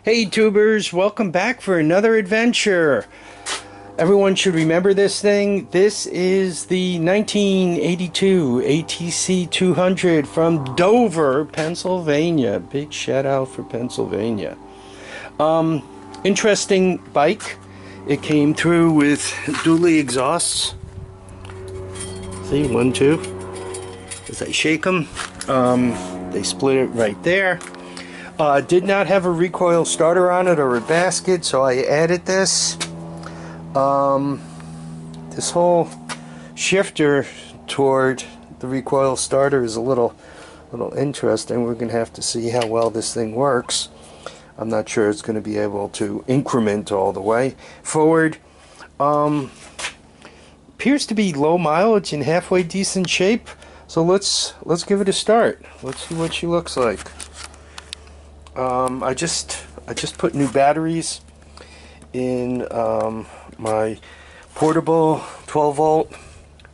Hey tubers, welcome back for another adventure. Everyone should remember this thing. This is the 1982 ATC200 from Dover, Pennsylvania. Big shout out for Pennsylvania. Interesting bike. It came through with dually exhausts. See, 1, 2. As I shake them, they split it right there. Did not have a recoil starter on it or a basket, so I added this. This whole shifter toward the recoil starter is a little interesting. We're going to have to see how well this thing works. I'm not sure it's going to be able to increment all the way forward. Appears to be low mileage and halfway decent shape. So let's give it a start. Let's see what she looks like. I just put new batteries in my portable 12 volt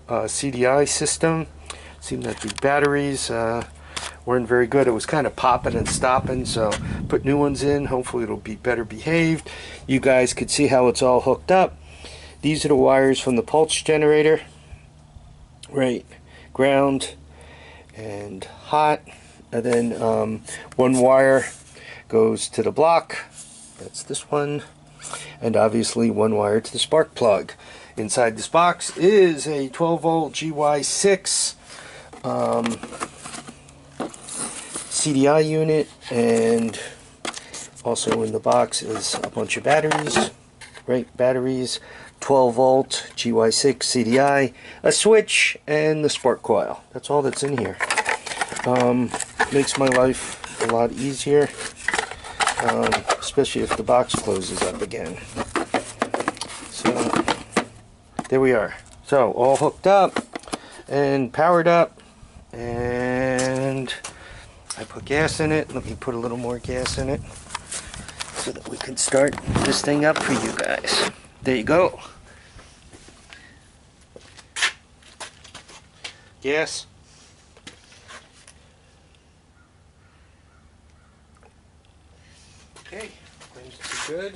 CDI system. Seemed that the batteries weren't very good. It was kind of popping and stopping, so put new ones in. Hopefully it'll be better behaved. You guys could see how it's all hooked up. These are the wires from the pulse generator. Right, ground and hot, and then one wire goes to the block. That's this one, and obviously one wire to the spark plug. Inside this box is a 12 volt GY6 CDI unit, and also in the box is a bunch of batteries. Right, batteries, 12 volt GY6 CDI, a switch, and the spark coil. That's all that's in here. Makes my life a lot easier, especially if the box closes up again. So there we are. So all hooked up and powered up, and I put gas in it. Let me put a little more gas in it so that we can start this thing up for you guys. There you go. Gas. Okay, seems to be good.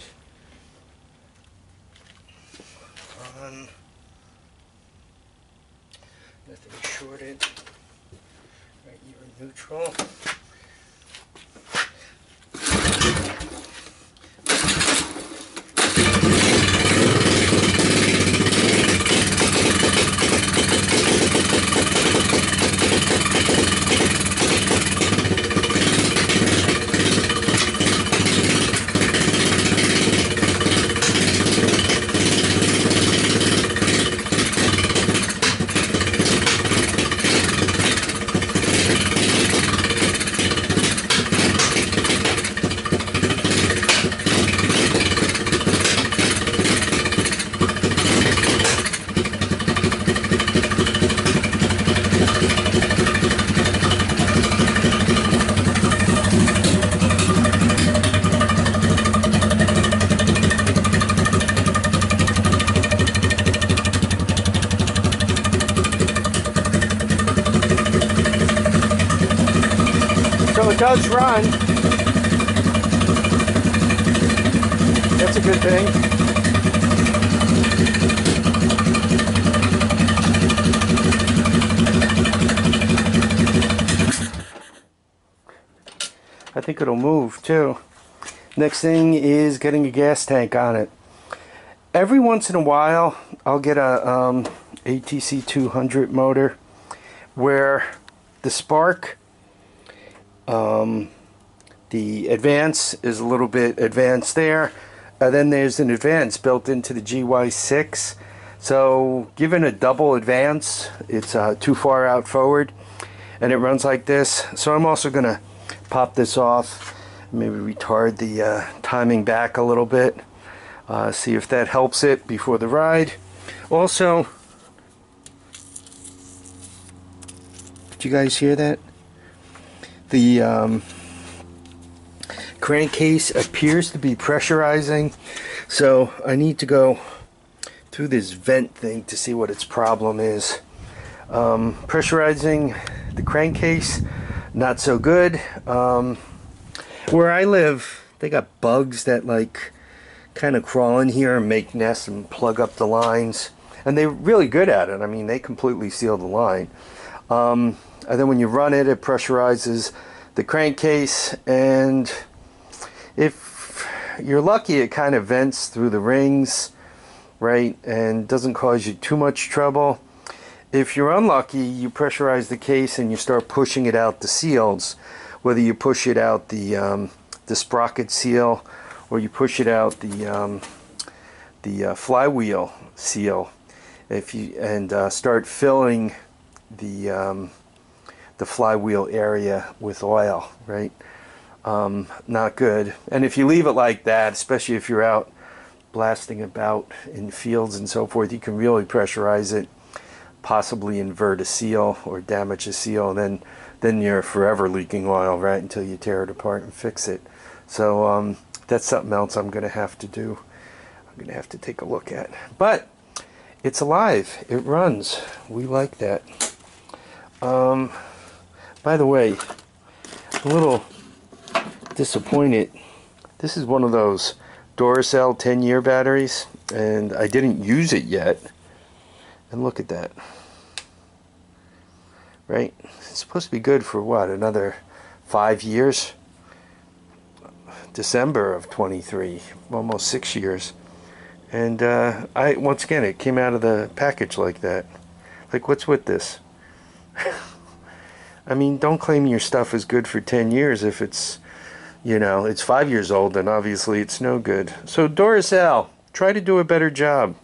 Nothing shorted. Right, you're neutral. So it does run. That's a good thing. I think it'll move too. Next thing is getting a gas tank on it. Every once in a while I'll get a ATC200 motor where the spark, the advance is a little bit advanced there, and then there's an advance built into the GY6. So given a double advance, it's too far out forward, and it runs like this. So I'm also gonna pop this off, maybe retard the timing back a little bit, see if that helps it before the ride. Also, did you guys hear that? The crankcase appears to be pressurizing, so I need to go through this vent thing to see what its problem is. Pressurizing the crankcase, not so good. Where I live, they got bugs that like kind of crawl in here and make nests and plug up the lines, and they're really good at it. I mean, they completely seal the line. And then when you run it, it pressurizes the crankcase, and if you're lucky, it kind of vents through the rings, right, and doesn't cause you too much trouble. If you're unlucky, you pressurize the case and you start pushing it out the seals, whether you push it out the sprocket seal, or you push it out the flywheel seal. If you start filling the flywheel area with oil, right? Not good. And if you leave it like that, especially if you're out blasting about in fields and so forth, you can really pressurize it, possibly invert a seal or damage a seal, and then you're forever leaking oil, right, until you tear it apart and fix it. So that's something else I'm going to have to do. I'm going to have to take a look at. But it's alive. It runs. We like that. By the way, a little disappointed. This is one of those Duracell 10-year batteries, and I didn't use it yet. And look at that. Right? It's supposed to be good for what? Another 5 years? December of 23, almost 6 years. And once again, it came out of the package like that. Like, what's with this? I mean, don't claim your stuff is good for 10 years if it's, you know, it's 5 years old, then obviously it's no good. So Duracell, try to do a better job.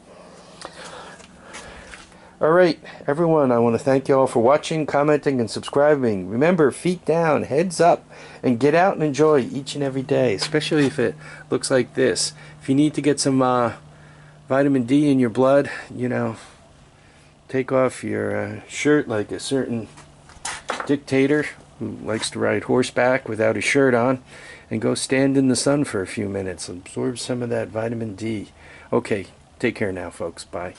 Alright, everyone, I want to thank you all for watching, commenting, and subscribing. Remember, feet down, heads up, and get out and enjoy each and every day, especially if it looks like this. If you need to get some vitamin D in your blood, you know, take off your shirt like a certain dictator who likes to ride horseback without his shirt on, and go stand in the sun for a few minutes. Absorb some of that vitamin D. Okay, take care now, folks. Bye.